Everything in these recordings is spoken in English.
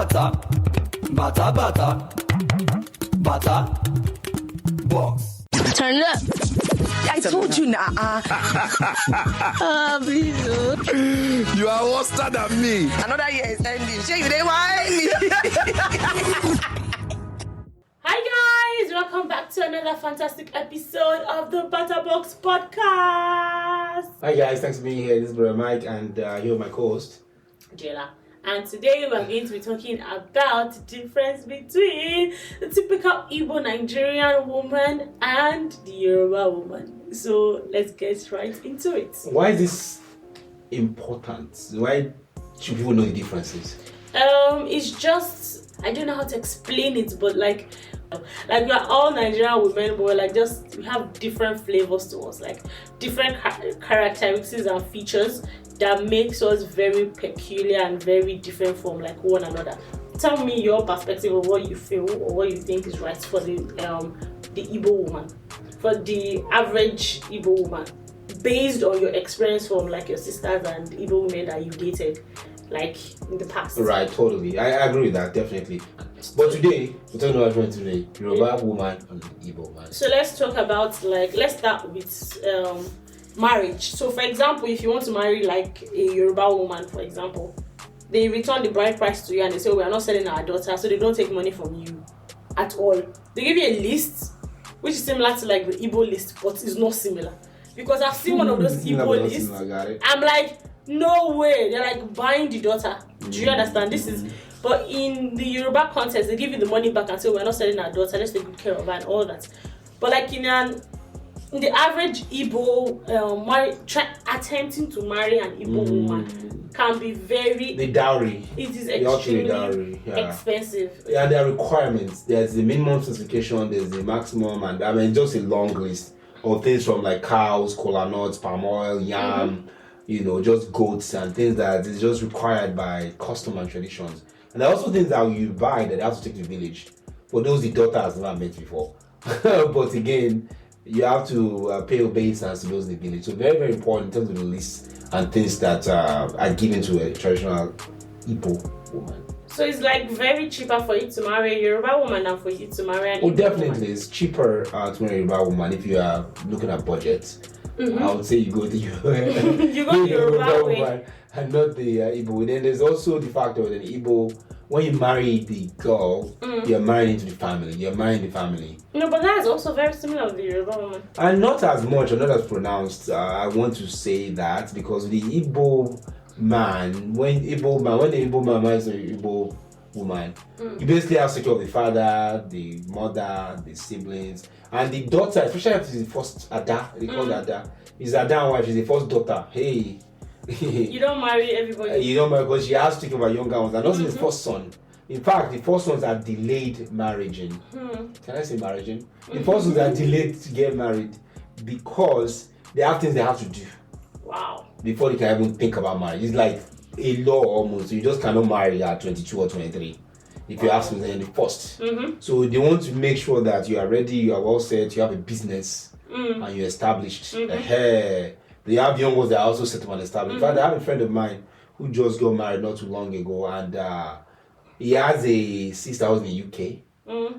bata, bata, bata, bata, box. Turn it up. I told you now. Please. You are worse than me. Another year is ending. Sure, you didn't whine me. Hi guys, welcome back to another fantastic episode of the Butterbox Podcast. Hi guys, thanks for being here. This is Brother Mike and here my co-host. Jayla. And today we're going to be talking about the difference between the typical Igbo Nigerian woman and the Yoruba woman. So let's get right into it. Why is this important? Why should people know the differences? It's just, I don't know how to explain it, but like we are all Nigerian women, but we have different flavors to us, like different characteristics and features that makes us very peculiar and very different from like one another. Tell me your perspective of what you feel or what you think is right for the Igbo woman, for the average Igbo woman, based on your experience from like your sisters and Igbo women that you dated like in the past. Right, totally. I agree with that, definitely. But today, we're talking about today, Yoruba woman and Igbo woman. So let's talk about let's start with marriage. So for example, if you want to marry like a Yoruba woman, for example, they return the bride price to you and they say, we are not selling our daughter, so they don't take money from you at all. They give you a list which is similar to like the Igbo list, but it's not similar, because I've seen one of those Igbo lists. I'm like, no way, they're like buying the daughter. Do you understand? This is, but in the Yoruba context, they give you the money back and say, we're not selling our daughter, let's take good care of her and all that. But like in the average Igbo attempting to marry an Igbo woman can be very... The dowry. It is extremely dowry, expensive. Yeah, there are requirements. There's the minimum specification, there's the maximum, and I mean, just a long list of things from like cows, kola nuts, palm oil, yam, just goats and things that is just required by custom and traditions. And there are also things that you buy that you have to take to the village. For those the daughter has never met before. But again, you have to pay obeisance to those in the village. So very, very important in terms of the list and things that are given to a traditional Igbo woman. So it's like very cheaper for you to marry a Yoruba woman than for you to marry an Igbo definitely. woman. It's cheaper to marry a Yoruba woman if you are looking at budget. I would say you go the you go the Yoruba way. Woman and not the Igbo way. Then there's also the fact that in Igbo, when you marry the girl, you're marrying into the family. You're marrying the family. No, but that is also very similar with the Yoruba woman. And not as much or not as pronounced. I want to say that because the Igbo man, when the Igbo man marries an Igbo woman, you basically have to take care of the father, the mother, the siblings, and the daughter, especially if she's the first Ada, they call her Ada. Is Ada wife, she's the first daughter. Hey. You don't marry everybody. You don't marry because she has to take care of her younger ones, and also the first son. In fact, the first ones are delayed marriaging. Can I say marriaging? The first ones are delayed to get married because they have things they have to do. Wow. Before they can even think about marriage. It's like a law almost. You just cannot marry at 22 or 23 if you have something in the first. So they want to make sure that you are ready, you are well set, you have a business, and you're established. They have young ones that are also set up and established. In fact, I have a friend of mine who just got married not too long ago, and he has a sister who's in the UK.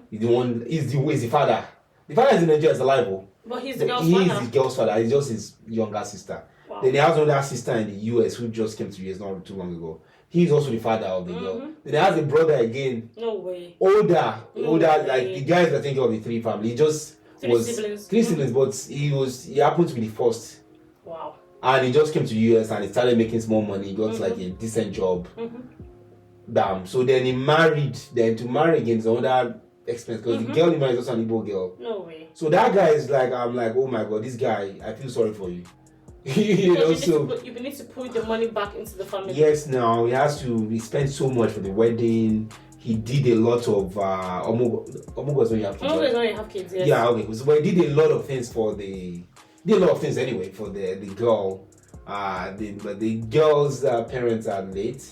He's the father. The father is in Nigeria, is alive. But he's the girl's He father. is the girl's father. He's just his younger sister. Wow. Then he has another sister in the US who just came to the US not too long ago. He's also the father of the girl. Then he has a brother again. No way. Older, way. like the guys that think of the three family. He just Three siblings, but he happened to be the first. Wow. And he just came to the US and he started making small money. He got like a decent job. Damn. So then he married. Then to marry again is another expense because the girl he married is also an Igbo girl. No way. So that guy is like, I'm like, oh my god, this guy, I feel sorry for you. You need to put the money back into the family. Yes, now he spent so much for the wedding. He did a lot of omugos when you have kids. Omugos when you have kids, yes. Yeah, okay. So he did a lot of things for the anyway for the girl. But the girl's parents are late,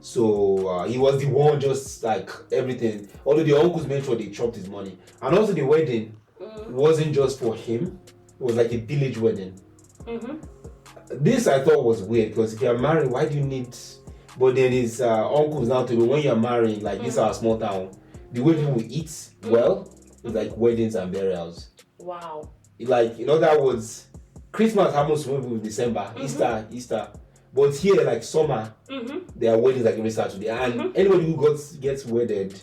so he was the one just like everything. Although the uncles made sure they chopped his money, and also the wedding wasn't just for him; it was like a village wedding. This I thought was weird because if you are married, why do you need But then his uncles now tell me when you're marrying, like this our small town, the way people eat well is like weddings and burials. Wow. Like in other words, Christmas happens to people in December, Easter. But here, like summer, there are weddings like every Saturday, and anybody who gets wedded,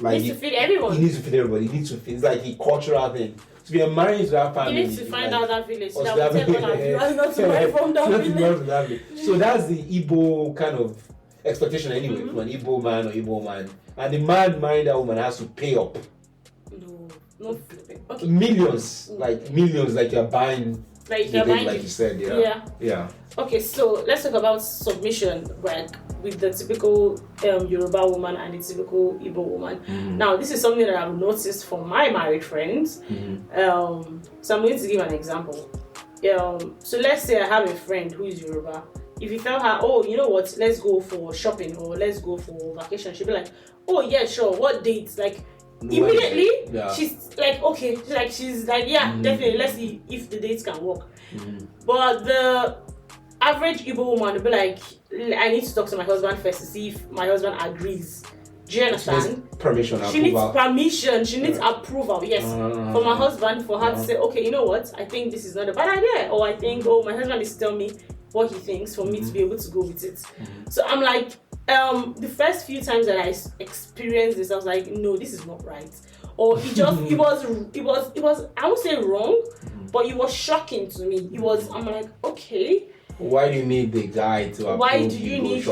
like needs to feed everyone. He needs to feed everybody. He needs to feed. It's like a cultural thing. So you're marrying to that family. You need to find out that village. or That to will tell all of you are not to buy from that village. So that's the Igbo kind of expectation anyway from an Igbo man or Igbo woman. And the man marrying that woman has to pay up. No. Okay. Millions, like you're buying. Like you're buying, like you said, yeah. Okay, so let's talk about submission, like with the typical Yoruba woman and the typical Igbo woman. Now, this is something that I've noticed from my married friends. So I'm going to give an example. So let's say I have a friend who is Yoruba. If you tell her, oh, you know what, let's go for shopping or let's go for vacation, she'll be like, oh yeah, sure, what dates? Like immediately, she's like, okay, she's like, yeah, definitely, let's see if the dates can work. But the average Igbo woman will be like, I need to talk to my husband first to see if my husband agrees. Do you understand? Permission, she needs permission, she needs approval, yes, for my husband, for her to say, okay, you know what, I think this is not a bad idea, or I think, oh, my husband is telling me what he thinks for me to be able to go with it. So I'm like, the first few times that I experienced this, I was like, no, this is not right. Or it was I won't say wrong, but it was shocking to me. I'm like, okay. Why do you need the guy to approve? Why do you need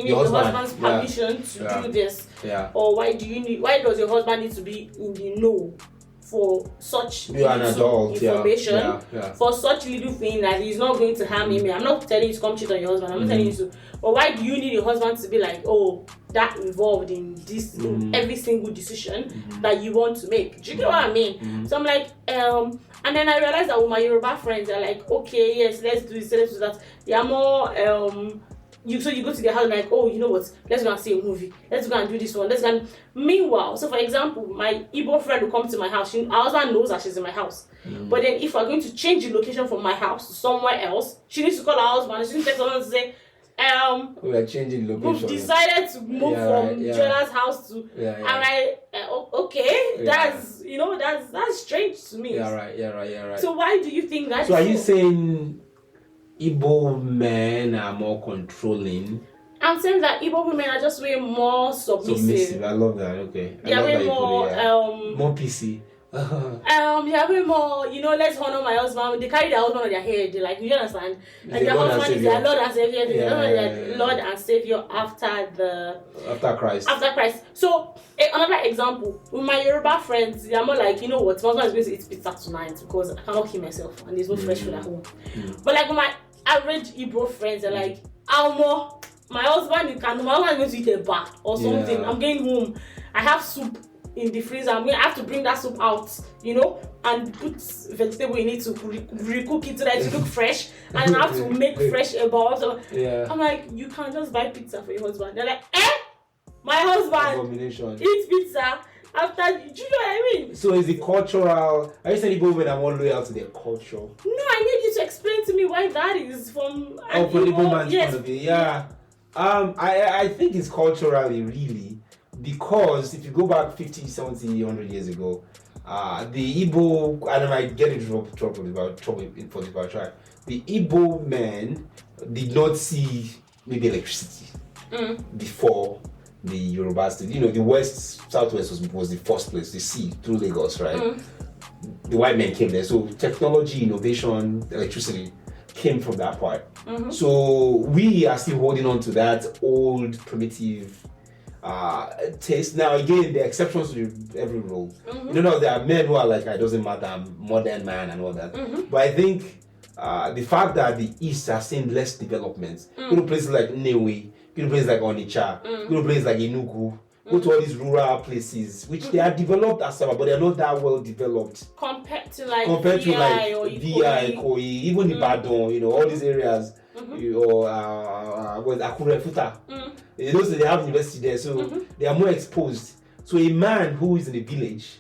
your husband's permission to do this? Yeah. Or why does your husband need to be in the know for such information, for such little thing that he's not going to harm me? I'm not telling you to come cheat on your husband. I'm not telling you to. But why do you need your husband to be like, oh, that involved in this, in every single decision that you want to make? Do you get what I mean? So I'm like, and then I realized that with my Yoruba friends, they're like, okay, yes, let's do this, let's do that. They are more, so you go to their house and like, oh, you know what, let's go and see a movie. Let's go and do this one. Meanwhile, so for example, my Igbo friend will come to my house. Her husband knows that she's in my house. But then if we're going to change the location from my house to somewhere else, she needs to call her husband. She needs to text someone to say, we are changing location. We've decided to move from Jonah's house to. I'm like, okay, that's strange to me. Yeah, right. So why do you think that? So are you saying Igbo men are more controlling? I'm saying that Igbo women are just way more submissive. I love that. Okay. They are way more more PC. They are way more, let's honor my husband. They carry their husband on their head. They like, you understand? Like their husband is their Lord and Savior. Their Lord and Savior after Christ. So another example, with my Yoruba friends, they are more like, you know what, my husband is going to eat pizza tonight because I cannot kill myself and there's no fresh food at home. But like my average Igbo friends are like, my husband is going to eat a bar or something. I'm going home. I have soup in the freezer. I'm going to have to bring that soup out, and put vegetable in it to recook it so that it look fresh, and I have to make fresh about. I'm like, you can't just buy pizza for your husband. They're like, my husband eats pizza after. Do you know what I mean? So is the cultural? Are you saying Igbo women are more loyal to their culture? No, I need you to explain to me why that is from the Igbo man's point of view. Yeah. I think it's culturally really. Because if you go back 50, 70, 100 years ago, the Igbo, and I might get into trouble for this tribe, the Igbo men did not see maybe electricity before the Yoruba state. The southwest was the first place, the sea through Lagos, right? The white men came there. So technology, innovation, electricity came from that part. So we are still holding on to that old primitive taste. Now again, there are exceptions to every rule. There are men who are like, it doesn't matter, I'm modern man and all that. But I think the fact that the East are seeing less development, go to places like Nnewi, go to places like Onitsha, go to places like Enugu, go to all these rural places, which they are developed as well, but they are not that well developed compared to VI, Ikoyi, even Ibadan, all these areas. Akure Futa. They have university there, so they are more exposed. So a man who is in the village,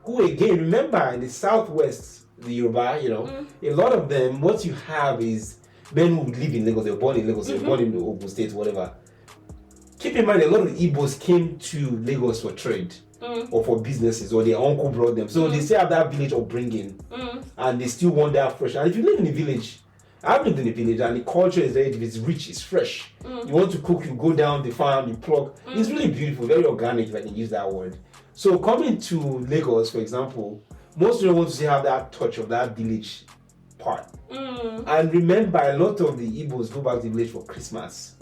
who again, remember in the southwest, the Yoruba, a lot of them, what you have is men who live in Lagos, they were born in Lagos, they were born in the Ogun State, whatever. Keep in mind, a lot of Igbos came to Lagos for trade or for businesses, or their uncle brought them. So they still have that village upbringing, and they still want that fresh. And if you live in a village, I've lived in a village, and the culture is very, it's rich, it's fresh. You want to cook, you go down the farm, you pluck. It's really beautiful, very organic, if I can use that word. So coming to Lagos, for example, most people want to still have that touch of that village part. And remember, a lot of the Igbos go back to the village for Christmas.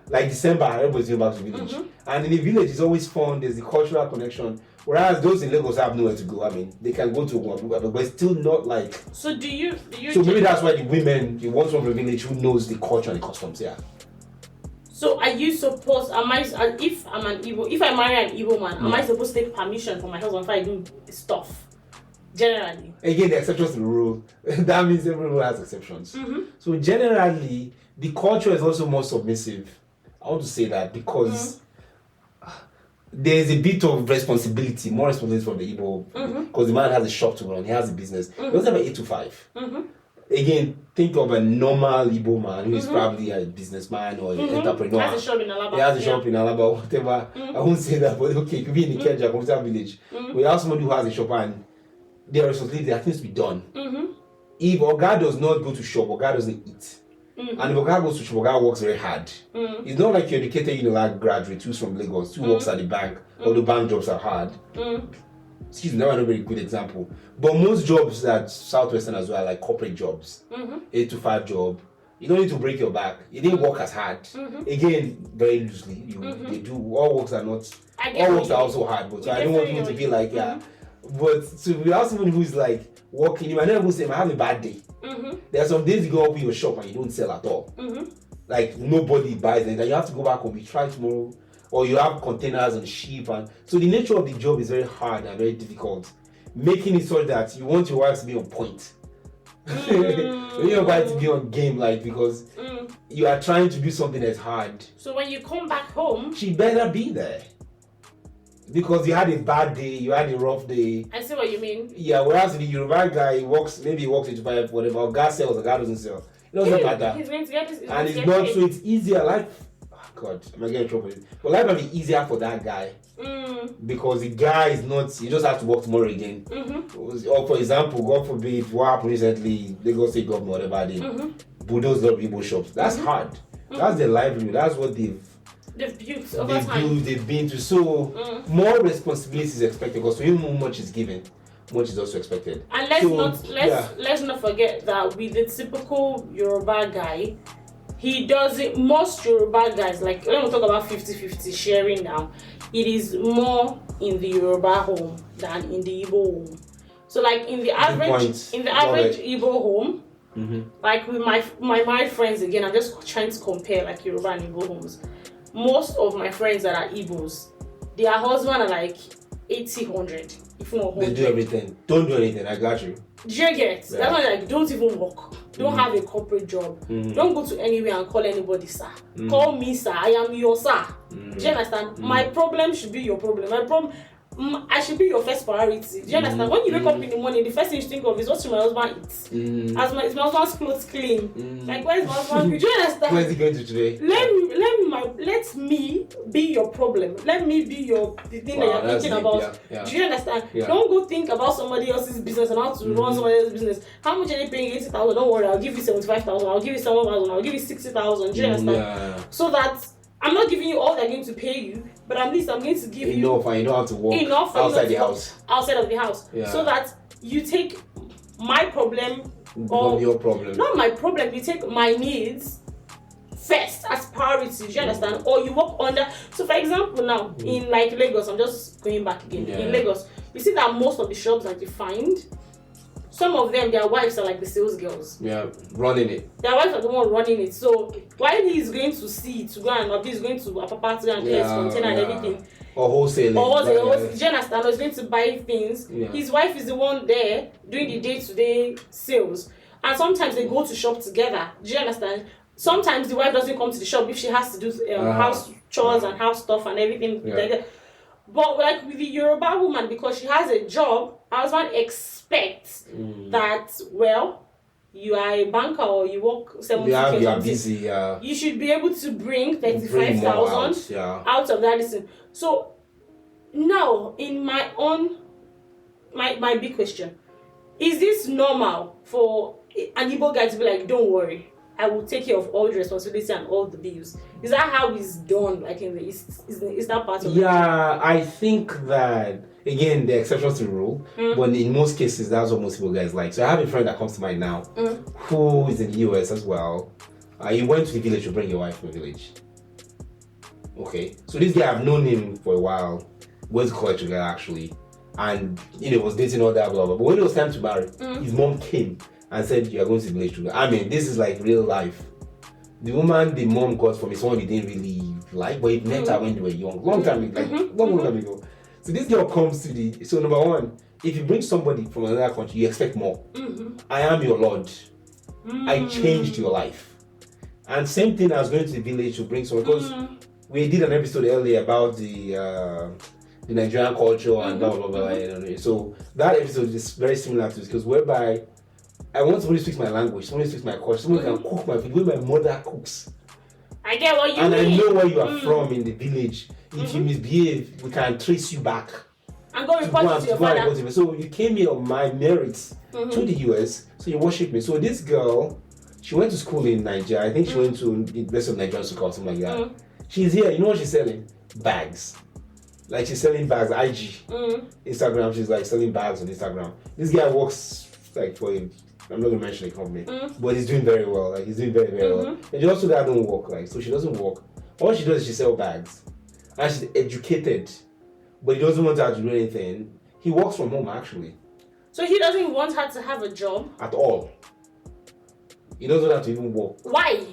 Like December, everybody's going back to the village. And in the village, it's always fun, there's the cultural connection. Whereas those in Lagos have nowhere to go. I mean, they can go to one, but it's still not like. So do you so maybe that's why the women, you want from the village who knows the culture and the customs, yeah. So are you supposed, if I'm an Igbo, if I marry an Igbo man, am I supposed to take permission from my husband if I do stuff? Generally. Again, the exceptions to the rule. That means every rule has exceptions. So generally, the culture is also more submissive. I want to say that because there's a bit of responsibility, more responsibility from the Igbo, because the man has a shop to run, he has a business. He doesn't have an 8 to 5. Again, think of a normal Igbo man who is probably a businessman or an entrepreneur. He has a shop in Alaba. He has a shop in Alaba, whatever. I won't say that, but okay, it could be in the Ikeja, computer village. We have somebody who has a shop and their responsibility, there are things to be done. If Oga does not go to shop, Oga doesn't eat. And if Oga goes to shop, Oga works very hard. It's not like you're educated, like graduate who's from Lagos, who works at the bank, all the bank jobs are hard. Excuse me, that was not a very good example. But most jobs at Southwestern as well, like corporate jobs, 8 to 5 job, you don't need to break your back. You didn't work as hard. Again, very loosely, they do. All works are not. All works are also hard, but so I don't want people to be like, yeah. But so we have someone who's like working, you might never say, I have a bad day. There are some days you go up in your shop and you don't sell at all. Like nobody buys it, and you have to go back home, you try tomorrow, or you have containers and ship, and so the nature of the job is very hard and very difficult. Making it so that you want your wife to be on point. You don't want to be on game, like, because you are trying to do something that's hard. So when you come back home, she better be there. Because you had a bad day, you had a rough day. I see what you mean. Yeah, whereas the Yoruba guy maybe he works 85, whatever, or God sells, or God doesn't sell. It doesn't matter. He's going to get this. And it's not, so it's easier. Like, oh God, am I getting in trouble? But life might be easier for that guy. Because the guy is not, he just has to work tomorrow again. Or for example, God forbid, what happened recently, Lagos State government, whatever, they bulldoze a lot of Igbo shops. That's hard. That's their livelihood. That's what they've built over time. They've been to. So more responsibility is expected, because to him much is given, much is also expected. And let's not forget that with the typical Yoruba guy, he does it. Most Yoruba guys, like when we talk about 50-50 sharing now, it is more in the Yoruba home than in the Igbo home. So like in the average Igbo home, like with my married friends, again, I'm just trying to compare like Yoruba and Igbo homes. Most of my friends that are Igbos, their husband are like 80, 100, if not 100. They do everything. Don't do anything, I got you. Do you get? Yeah. That's why like, don't even work. Don't have a corporate job. Don't go to anywhere and call anybody sir. Call me sir, I am your sir. Do you understand? My problem should be your problem. My problem, I should be your first priority. Do you understand? When you wake up in the morning, the first thing you think of is what should my husband eat? Is my husband's clothes clean? Like, where's my husband? Do you understand? Where's he going to today? Let me be your problem. Let me be the thing that you're thinking about. Yeah. Do you understand? Yeah. Don't go think about somebody else's business and how to run somebody else's business. How much are they paying? 80,000. Don't worry, I'll give you 75,000. I'll give you 7,000. I'll give you 60,000. Do you understand? Yeah. So that I'm not giving you all they're going to pay you, but at least I'm going to give you enough, and you don't have to walk outside the house. Outside of the house. Yeah. So that you take my problem or your problem. Not my problem, you take my needs first as priority. Do you understand? Or you work under. So for example now, in like Lagos, I'm just going back again. Yeah. In Lagos, you see that most of the shops that you find, some of them, their wives are like the sales girls. Yeah, running it. Their wives are the one running it. So while he is going to see, to go and or he's going to a papa to and clear his container and everything. Or wholesaling. Do you understand? Or he's going to buy things. Yeah. His wife is the one there doing the day-to-day sales. And sometimes they go to shop together. Do you understand? Sometimes the wife doesn't come to the shop if she has to do house chores and house stuff and everything. Yeah. But like with the Yoruba woman, because she has a job, her husband expects that, well, you are a banker or you work 70K. You are busy. You should be able to bring 35,000 out, out of that listen. So now, in my own, my big question, is this normal for an Igbo guy to be like, don't worry, I will take care of all the responsibility and all the bills? Is that how it's done? Like in the East, is that part of it? Yeah, I think that, again, the exceptions to the rule, but in most cases, that's what most people guys like. So I have a friend that comes to mind now, who is in the US as well. He went to the village to bring your wife from the village. Okay, so this guy, I've known him for a while, went to college together actually, and was dating all that, blah blah. But when it was time to marry, his mom came and said, "You are going to the village together." I mean, this is like real life. The woman the mom got from is someone he didn't really like, but he met her when they were young, long time ago. So this girl comes to so number one, if you bring somebody from another country, you expect more. I am your Lord. I changed your life. And same thing as going to the village to bring someone, because we did an episode earlier about the Nigerian culture and blah blah blah. So that episode is very similar to this, because whereby I want somebody to speak my language, somebody to speak my culture, somebody can cook my food, the way my mother cooks. I get what you mean. And I know where you are from in the village. If you misbehave, we can trace you back. And go report to your father. So you came here on my merits to the US, so you worship me. So this girl, she went to school in Nigeria. I think she went to the rest of Nigerian school or something like that. She's here. You know what she's selling? Bags. Like she's selling bags. IG, Instagram. She's like selling bags on Instagram. This guy works like for him. I'm not gonna mention the company, but he's doing very well. Like he's doing very, very well. And she also that don't work. Like so, she doesn't work. All she does is she sells bags, and she's educated, but he doesn't want her to do anything. He works from home actually. So he doesn't want her to have a job at all. He doesn't have to even work. Why?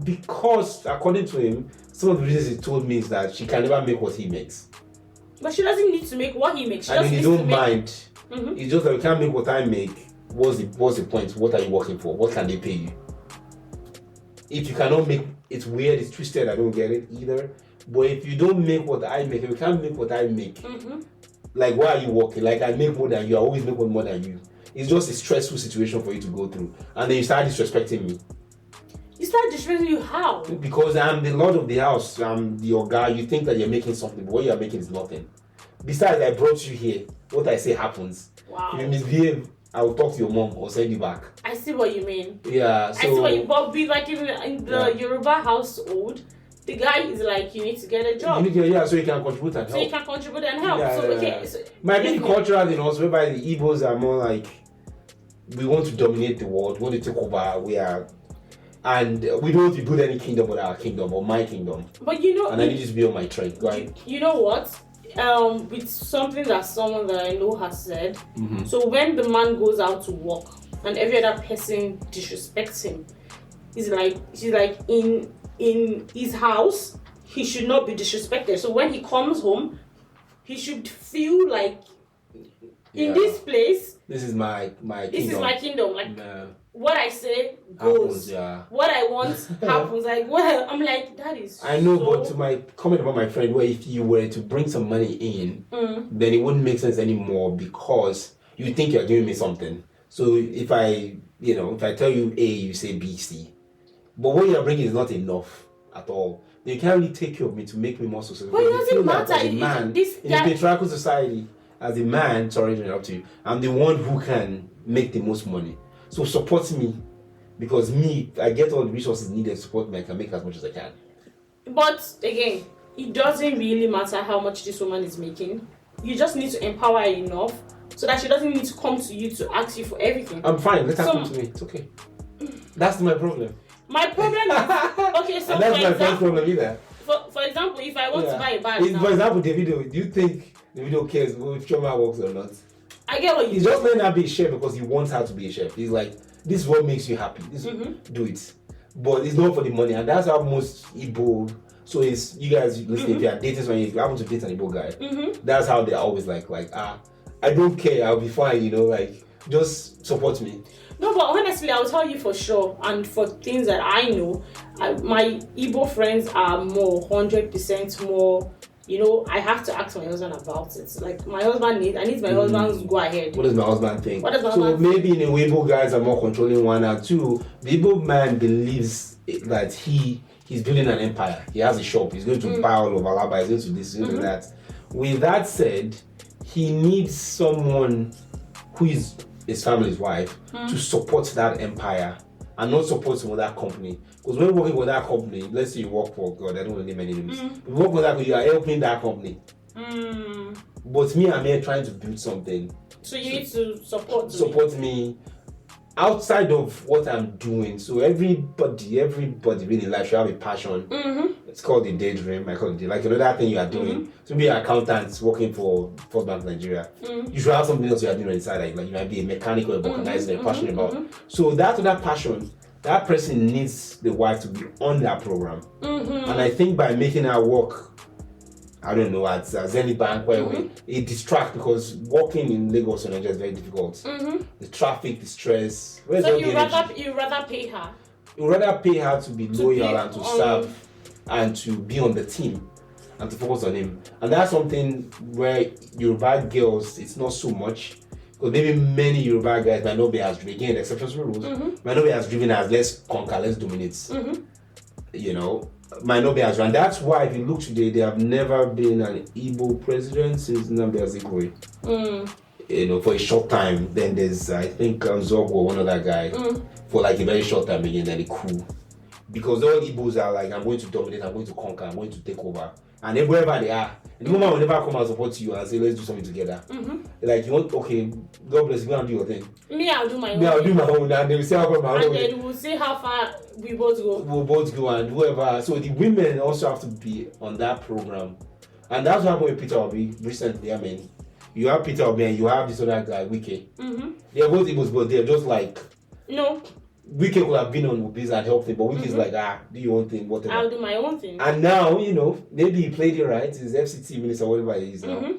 Because according to him, some of the reasons he told me is that she can never make what he makes. But she doesn't need to make what he makes. She and he don't mind. Mm-hmm. It's just that we can't make what I make. What's the point? What are you working for? What can they pay you? If you cannot make, it's weird, it's twisted, I don't get it either. But if you don't make what I make, if you can't make what I make, like why are you working? Like I make more than you, I always make more than you. It's just a stressful situation for you to go through. And then you start disrespecting me. You start disrespecting you how? Because I'm the lord of the house, I'm your guy, you think that you're making something, but what you're making is nothing. Besides, I brought you here, what I say happens. Wow. If you misbehave, I will talk to your mom or send you back. I see what you mean. Yeah, so... I see what you... But be like in the Yoruba household, the guy is like, you need to get a job. So you can contribute and help. So you can contribute and help. So might be the cultural thing also, whereby the Igbos are more like, we want to dominate the world, we want to take over, and we don't want to build any kingdom but our kingdom or my kingdom. But you know... And I need you to be on my train, right? You know what? With something that someone that I know has said. So when the man goes out to work and every other person disrespects him, he's like in his house he should not be disrespected. So when he comes home, he should feel like in this place. This is my kingdom. This is my kingdom. Like what I say goes. Happens, What I want happens. Like well, I'm like that is. I know, but to my comment about my friend, where if you were to bring some money in, then it wouldn't make sense anymore because you think you're giving me something. So if I tell you A, you say B, C, but what you're bringing is not enough at all. You can't really take care of me to make me more successful. But it doesn't matter. As a man, in a patriarchal society, as a man, sorry to interrupt you, I'm the one who can make the most money. So support me, because I get all the resources needed to support me. I can make as much as I can. But again, it doesn't really matter how much this woman is making. You just need to empower her enough so that she doesn't need to come to you to ask you for everything. I'm fine. Let her come to me. It's okay. That's my problem. My problem is okay. So and that's my first problem either. For example, if I want to buy a bag now, for example, Davido, do you think Davido cares if Chioma works or not? I get what you. He's just letting her be a chef because he wants her to be a chef. He's like, this is what makes you happy. Do it. But it's not for the money, and that's how most Igbo. So it's you guys listen. If you are dating someone, if you happen to date an Igbo guy, that's how they're always like I don't care. I'll be fine. Like just support me. No, but honestly, I'll tell you for sure, and for things that I know, my Igbo friends are more 100% more you know, I have to ask my husband about it. Like my husband I need my husband's go ahead. What does my husband think? What does my so husband maybe in a way, Igbo guys are more controlling, one, and two, the Igbo man believes that he's building an empire. He has a shop. He's going to buy all of Alaba. He's going to this, he's going to that. With that said, he needs someone who is his family's wife to support that empire and not support some other company. Because when working with that company, let's say you work for God, I don't want to name any names. You work with that company, you are helping that company. But me, I'm here trying to build something. So you need to support me outside of what I'm doing. So everybody really in life should have a passion. It's called a daydream. I call it like another thing you are doing. To be an accountant working for First Bank Nigeria, you should have something else you are doing on the side. Like you might be a mechanic or a vulcanizer you're passionate about. So that passion, that person needs the wife to be on that program. And I think by making her work, I don't know, at any bank where it distracts, because working in Lagos and Nigeria is very difficult. The traffic, the stress. So you rather pay her? You rather pay her to be loyal and to serve and to be on the team and to focus on him. And that's something where Yoruba girls, it's not so much. Because maybe many Yoruba guys might not be as driven, again, exceptions to rules, might not be as driven as let's conquer, let's dominate. You know, might not be as driven. That's why if you look today, there have never been an Igbo president since Nnamdi Azikiwe. You know, for a short time. Then there's, I think, Zogo, one other guy, for like a very short time again, then they cool. Because all Igbos are like, I'm going to dominate, I'm going to conquer, I'm going to take over. And then wherever they are, the woman will never come and support you and say, let's do something together. Like, you want, okay, God bless you, go and do your thing. Me, I'll do my own. Me, I'll do my own, and they will see how far my own. And then we'll see how far we both go. We'll both go, and whoever. So the women also have to be on that program. And that's what happened with Peter Obi recently. I mean, you have Peter Obi and you have this other guy, Wike. They're both Igbos, but they're just like... No. Wike could have been on this and helped him, but Wike is like, do your own thing, whatever. I'll do my own thing. And now, you know, maybe he played it right. He's FCT minister, whatever he is now.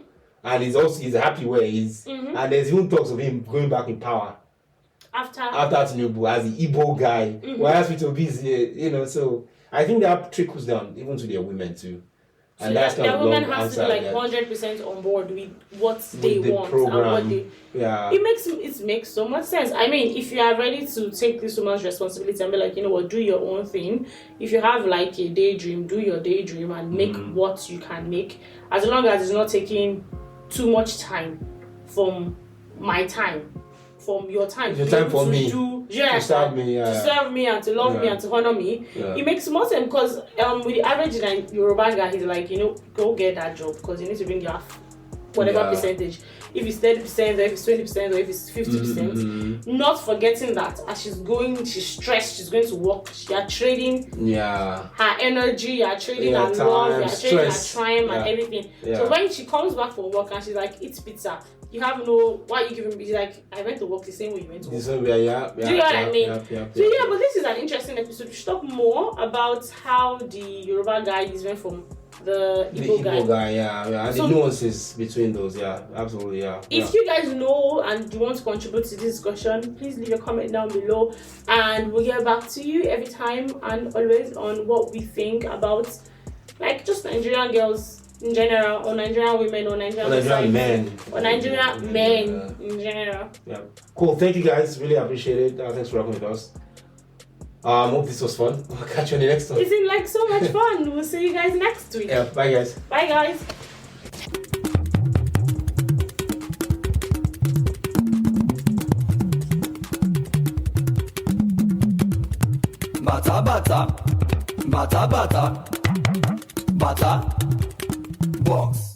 And he's happy where he is. And there's even talks of him going back in power. After Tinubu, as the Igbo guy. Whereas Peter Obi is, you know, so I think that trickles down even to their women too. And so that's kind of women long has answer, to be like 100% on board with what they want program. and what they. It makes so much sense. I mean, if you are ready to take this woman's responsibility and be like, you know what, do your own thing. If you have like a daydream, do your daydream and make what you can make. As long as it's not taking too much time from my time, from your time. Your time for me. To serve me, and to love me and to honor me. It makes more sense because with the average Yoruba guy, he's like, you know, go get that job because you need to bring your whatever percentage. If it's 30%, or if it's 20%, or if it's 50%. Not forgetting that as she's stressed, she's going to work. You are trading her energy, you are trading her love, you are trading her time and everything. So when she comes back from work and she's like, eat pizza. You have no, why are you giving me? Like, I went to work the same way you went to work. Do you know what I mean? So but this is an interesting episode. We should talk more about how the Yoruba guy is different from the Igbo guy. And the nuances between those, absolutely, If you guys know and you want to contribute to this discussion, please leave a comment down below, and we'll get back to you every time and always on what we think about, like, just Nigerian girls in general, or Nigerian women, or Nigerian men, or Nigerian men in general. Cool. Thank you guys. Really appreciate it. Thanks for rocking with us. Hope this was fun. We'll catch you on the next one. It's been like so much fun. We'll see you guys next week. Bye guys. Bye guys. Bata bata, bata bata, bata box.